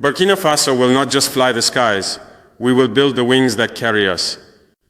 Burkina Faso will not just fly the skies, we will build the wings that carry us.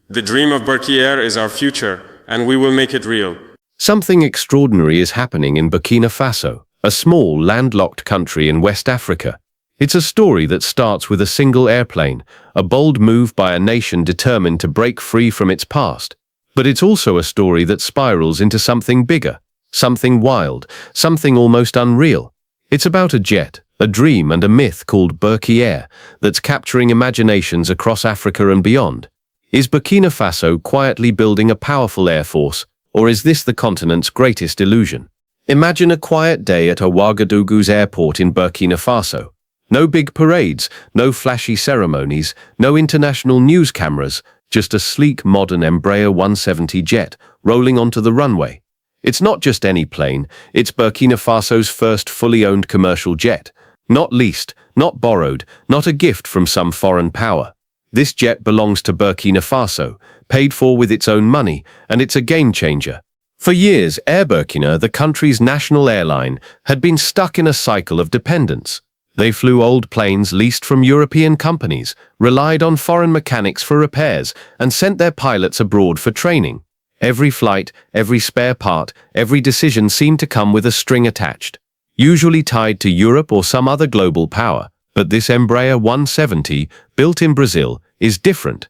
The dream of Burki Air is our future, and we will make it real. Something extraordinary is happening in Burkina Faso, a small, landlocked country in West Africa. It's a story that starts with a single airplane, a bold move by a nation determined to break free from its past. But it's also a story that spirals into something bigger, something wild, something almost unreal. It's about a jet, a dream and a myth called Burki Air that's capturing imaginations across Africa and beyond. Is Burkina Faso quietly building a powerful air force, or is this the continent's greatest illusion? Imagine a quiet day at Ouagadougou's airport in Burkina Faso. No big parades, no flashy ceremonies, no international news cameras, just a sleek modern Embraer 170 jet rolling onto the runway. It's not just any plane, it's Burkina Faso's first fully owned commercial jet. Not leased, not borrowed, not a gift from some foreign power. This jet belongs to Burkina Faso, paid for with its own money, and it's a game changer. For years, Air Burkina, the country's national airline, had been stuck in a cycle of dependence. They flew old planes leased from European companies, relied on foreign mechanics for repairs, and sent their pilots abroad for training. Every flight, every spare part, every decision seemed to come with a string attached, usually tied to Europe or some other global power. But this Embraer 170, built in Brazil, is different.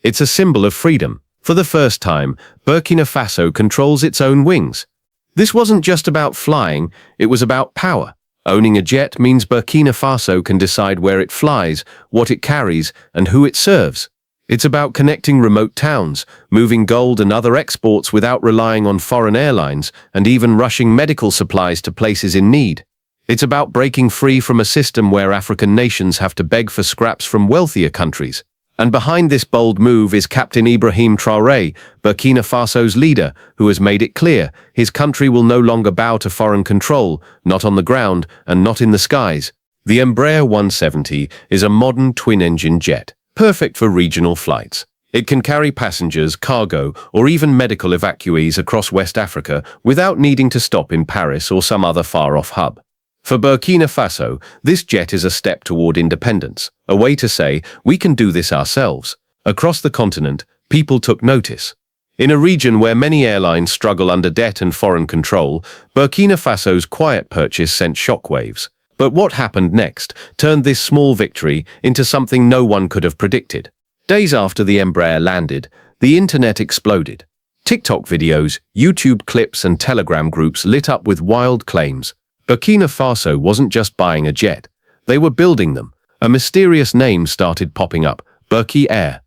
It's a symbol of freedom. For the first time, Burkina Faso controls its own wings. This wasn't just about flying, it was about power. Owning a jet means Burkina Faso can decide where it flies, what it carries, and who it serves. It's about connecting remote towns, moving gold and other exports without relying on foreign airlines, and even rushing medical supplies to places in need. It's about breaking free from a system where African nations have to beg for scraps from wealthier countries. And behind this bold move is Captain Ibrahim Traoré, Burkina Faso's leader, who has made it clear his country will no longer bow to foreign control, not on the ground and not in the skies. The Embraer 170 is a modern twin-engine jet, perfect for regional flights. It can carry passengers, cargo, or even medical evacuees across West Africa without needing to stop in Paris or some other far-off hub. For Burkina Faso, this jet is a step toward independence, a way to say, we can do this ourselves. Across the continent, people took notice. In a region where many airlines struggle under debt and foreign control, Burkina Faso's quiet purchase sent shockwaves. But what happened next turned this small victory into something no one could have predicted. Days after the Embraer landed, the internet exploded. TikTok videos, YouTube clips, and Telegram groups lit up with wild claims. Burkina Faso wasn't just buying a jet, they were building them. A mysterious name started popping up, Burki Air.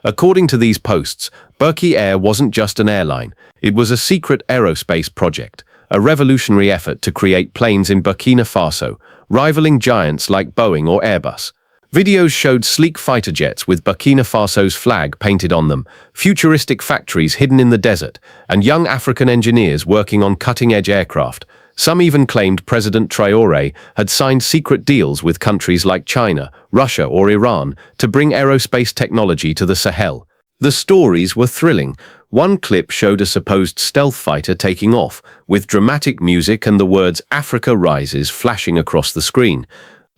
According to these posts, Burki Air wasn't just an airline, it was a secret aerospace project, a revolutionary effort to create planes in Burkina Faso, rivaling giants like Boeing or Airbus. Videos showed sleek fighter jets with Burkina Faso's flag painted on them, futuristic factories hidden in the desert, and young African engineers working on cutting-edge aircraft. Some even claimed President Traoré had signed secret deals with countries like China, Russia, or Iran to bring aerospace technology to the Sahel. The stories were thrilling. One clip showed a supposed stealth fighter taking off, with dramatic music and the words "Africa Rises" flashing across the screen.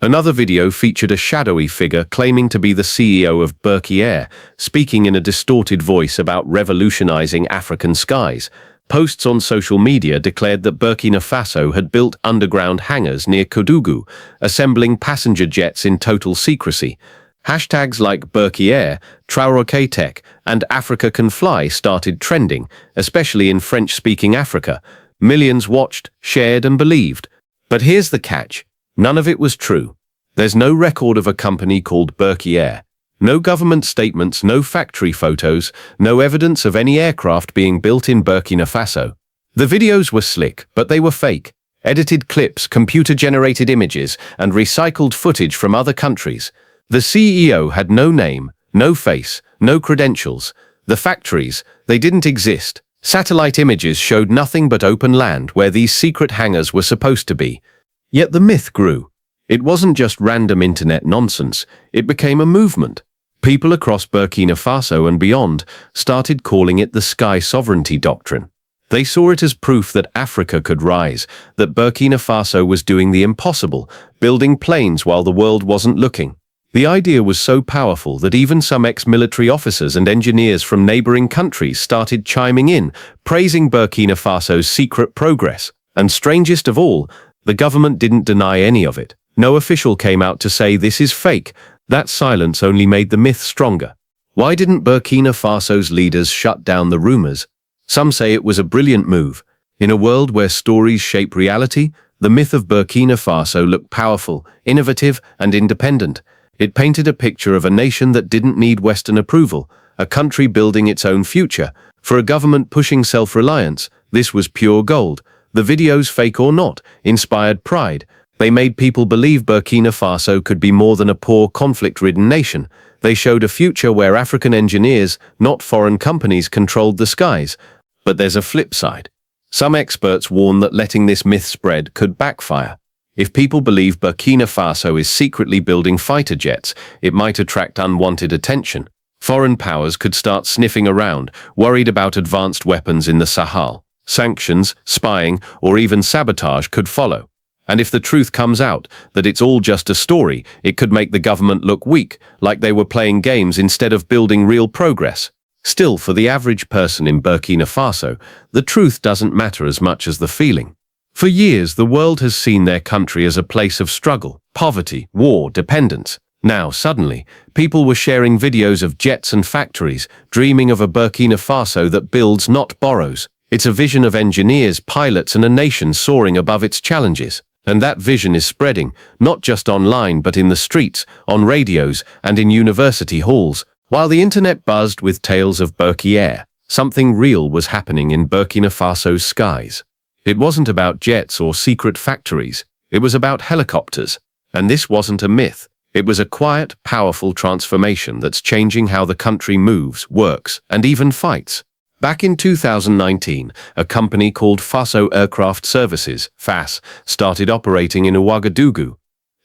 Another video featured a shadowy figure claiming to be the CEO of Burki Air, speaking in a distorted voice about revolutionizing African skies. Posts on social media declared that Burkina Faso had built underground hangars near Ouagadougou, assembling passenger jets in total secrecy. Hashtags like Burki Air, Traoré Tech, and Africa Can Fly started trending, especially in French-speaking Africa. Millions watched, shared, and believed. But here's the catch. None of it was true. There's no record of a company called Burki Air. No government statements, no factory photos, no evidence of any aircraft being built in Burkina Faso. The videos were slick, but they were fake. Edited clips, computer-generated images, and recycled footage from other countries. The CEO had no name, no face, no credentials. The factories, they didn't exist. Satellite images showed nothing but open land where these secret hangars were supposed to be. Yet the myth grew. It wasn't just random internet nonsense, it became a movement. People across Burkina Faso and beyond started calling it the Sky Sovereignty Doctrine. They saw it as proof that Africa could rise, that Burkina Faso was doing the impossible, building planes while the world wasn't looking. The idea was so powerful that even some ex-military officers and engineers from neighboring countries started chiming in, praising Burkina Faso's secret progress. And strangest of all, the government didn't deny any of it. No official came out to say this is fake. That silence only made the myth stronger. Why didn't Burkina Faso's leaders shut down the rumors? Some say it was a brilliant move. In a world where stories shape reality, the myth of Burkina Faso looked powerful, innovative, and independent. It painted a picture of a nation that didn't need Western approval, a country building its own future. For a government pushing self-reliance, this was pure gold. The videos, fake or not, inspired pride. They made people believe Burkina Faso could be more than a poor, conflict-ridden nation. They showed a future where African engineers, not foreign companies, controlled the skies. But there's a flip side. Some experts warn that letting this myth spread could backfire. If people believe Burkina Faso is secretly building fighter jets, it might attract unwanted attention. Foreign powers could start sniffing around, worried about advanced weapons in the Sahel. Sanctions, spying, or even sabotage could follow. And if the truth comes out, that it's all just a story, it could make the government look weak, like they were playing games instead of building real progress. Still, for the average person in Burkina Faso, the truth doesn't matter as much as the feeling. For years, the world has seen their country as a place of struggle, poverty, war, dependence. Now, suddenly, people were sharing videos of jets and factories, dreaming of a Burkina Faso that builds, not borrows. It's a vision of engineers, pilots, and a nation soaring above its challenges. And that vision is spreading, not just online but in the streets, on radios, and in university halls. While the internet buzzed with tales of Burki Air, something real was happening in Burkina Faso's skies. It wasn't about jets or secret factories, it was about helicopters. And this wasn't a myth. It was a quiet, powerful transformation that's changing how the country moves, works, and even fights. Back in 2019, a company called Faso Aircraft Services, FAS, started operating in Ouagadougou.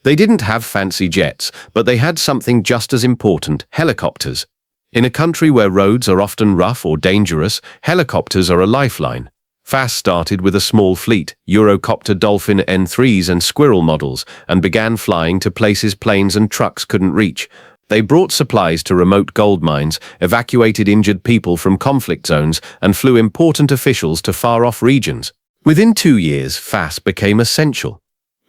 They didn't have fancy jets, but they had something just as important: helicopters. In a country where roads are often rough or dangerous, helicopters are a lifeline. FAS started with a small fleet, Eurocopter Dolphin N3s and Squirrel models, and began flying to places planes and trucks couldn't reach. They brought supplies to remote gold mines, evacuated injured people from conflict zones, and flew important officials to far-off regions. Within 2 years, FAS became essential.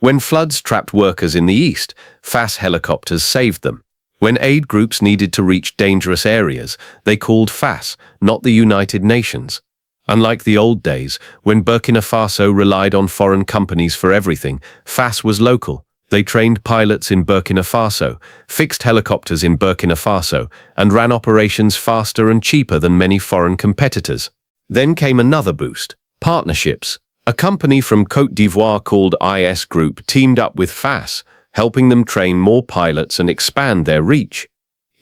When floods trapped workers in the east, FAS helicopters saved them. When aid groups needed to reach dangerous areas, they called FAS, not the United Nations. Unlike the old days, when Burkina Faso relied on foreign companies for everything, FAS was local. They trained pilots in Burkina Faso, fixed helicopters in Burkina Faso, and ran operations faster and cheaper than many foreign competitors. Then came another boost: partnerships. A company from Côte d'Ivoire called IS Group teamed up with FAS, helping them train more pilots and expand their reach.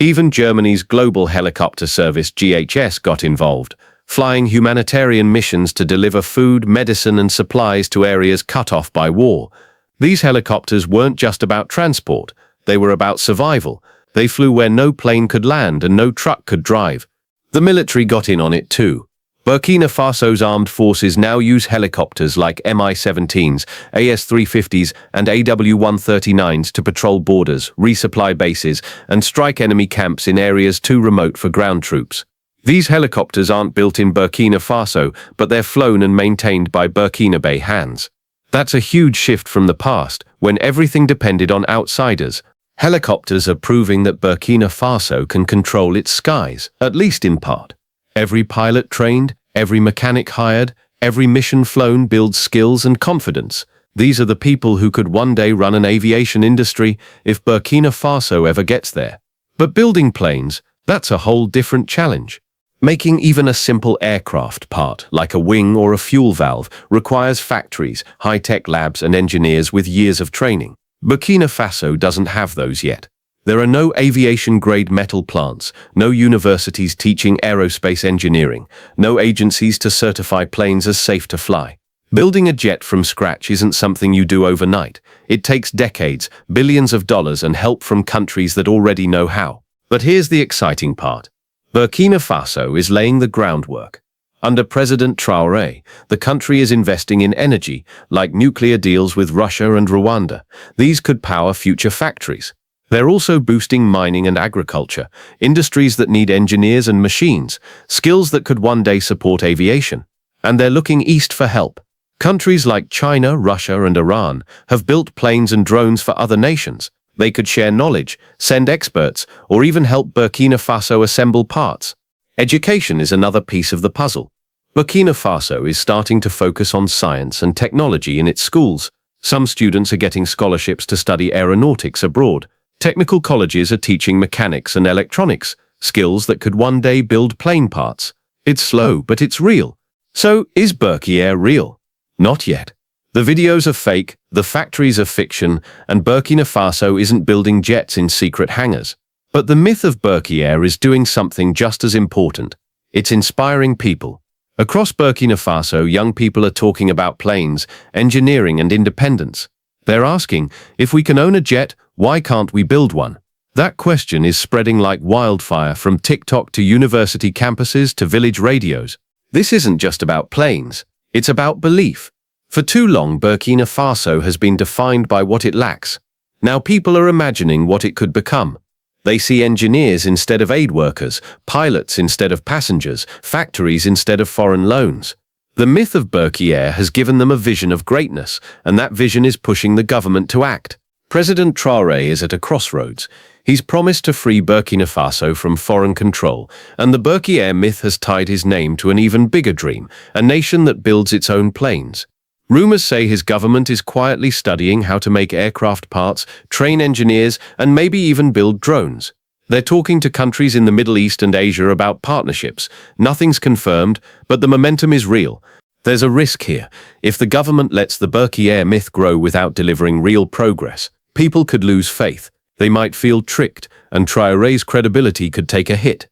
Even Germany's global helicopter service GHS got involved, flying humanitarian missions to deliver food, medicine, and supplies to areas cut off by war. These helicopters weren't just about transport, they were about survival. They flew where no plane could land and no truck could drive. The military got in on it too. Burkina Faso's armed forces now use helicopters like Mi-17s, AS-350s, and AW-139s to patrol borders, resupply bases, and strike enemy camps in areas too remote for ground troops. These helicopters aren't built in Burkina Faso, but they're flown and maintained by Burkinabe hands. That's a huge shift from the past, when everything depended on outsiders. Helicopters are proving that Burkina Faso can control its skies, at least in part. Every pilot trained, every mechanic hired, every mission flown builds skills and confidence. These are the people who could one day run an aviation industry if Burkina Faso ever gets there. But building planes, that's a whole different challenge. Making even a simple aircraft part, like a wing or a fuel valve, requires factories, high-tech labs, and engineers with years of training. Burkina Faso doesn't have those yet. There are no aviation-grade metal plants, no universities teaching aerospace engineering, no agencies to certify planes as safe to fly. Building a jet from scratch isn't something you do overnight. It takes decades, billions of dollars, and help from countries that already know how. But here's the exciting part. Burkina Faso is laying the groundwork. Under President Traoré, the country is investing in energy, like nuclear deals with Russia and Rwanda. These could power future factories. They're also boosting mining and agriculture, industries that need engineers and machines, skills that could one day support aviation. And they're looking east for help. Countries like China, Russia, and Iran have built planes and drones for other nations. They could share knowledge, send experts, or even help Burkina Faso assemble parts. Education is another piece of the puzzle. Burkina Faso is starting to focus on science and technology in its schools. Some students are getting scholarships to study aeronautics abroad. Technical colleges are teaching mechanics and electronics, skills that could one day build plane parts. It's slow, but it's real. So, is Burki Air real? Not yet. The videos are fake, the factories are fiction, and Burkina Faso isn't building jets in secret hangars. But the myth of Burki Air is doing something just as important. It's inspiring people. Across Burkina Faso, young people are talking about planes, engineering, and independence. They're asking, if we can own a jet, why can't we build one? That question is spreading like wildfire from TikTok to university campuses to village radios. This isn't just about planes. It's about belief. For too long, Burkina Faso has been defined by what it lacks. Now people are imagining what it could become. They see engineers instead of aid workers, pilots instead of passengers, factories instead of foreign loans. The myth of Burki Air has given them a vision of greatness, and that vision is pushing the government to act. President Traoré is at a crossroads. He's promised to free Burkina Faso from foreign control, and the Burki Air myth has tied his name to an even bigger dream, a nation that builds its own planes. Rumors say his government is quietly studying how to make aircraft parts, train engineers, and maybe even build drones. They're talking to countries in the Middle East and Asia about partnerships. Nothing's confirmed, but the momentum is real. There's a risk here. If the government lets the Burki Air myth grow without delivering real progress, people could lose faith. They might feel tricked, and Traoré's credibility could take a hit.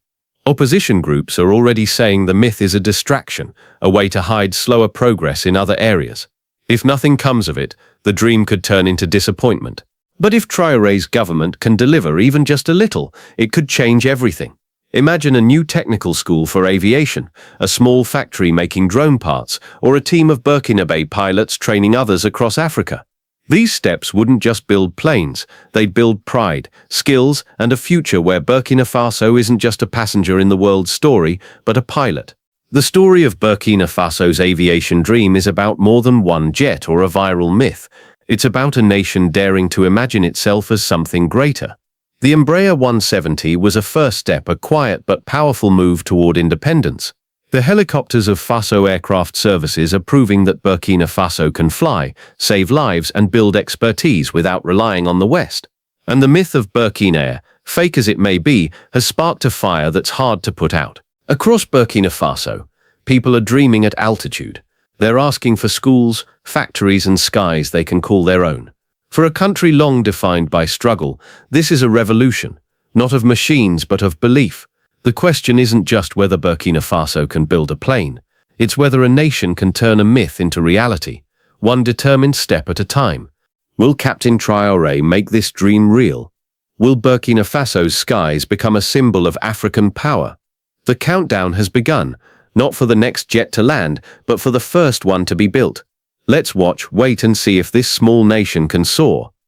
Opposition groups are already saying the myth is a distraction, a way to hide slower progress in other areas. If nothing comes of it, the dream could turn into disappointment. But if Traoré's government can deliver even just a little, it could change everything. Imagine a new technical school for aviation, a small factory making drone parts, or a team of Burkinabe pilots training others across Africa. These steps wouldn't just build planes, they'd build pride, skills, and a future where Burkina Faso isn't just a passenger in the world's story, but a pilot. The story of Burkina Faso's aviation dream is about more than one jet or a viral myth. It's about a nation daring to imagine itself as something greater. The Embraer 170 was a first step, a quiet but powerful move toward independence. The helicopters of Faso Aircraft Services are proving that Burkina Faso can fly, save lives, and build expertise without relying on the West. And the myth of Burkina Air, fake as it may be, has sparked a fire that's hard to put out. Across Burkina Faso, people are dreaming at altitude. They're asking for schools, factories, and skies they can call their own. For a country long defined by struggle, this is a revolution, not of machines but of belief. The question isn't just whether Burkina Faso can build a plane. It's whether a nation can turn a myth into reality, one determined step at a time. Will Captain Traoré make this dream real? Will Burkina Faso's skies become a symbol of African power? The countdown has begun, not for the next jet to land, but for the first one to be built. Let's watch, wait, and see if this small nation can soar.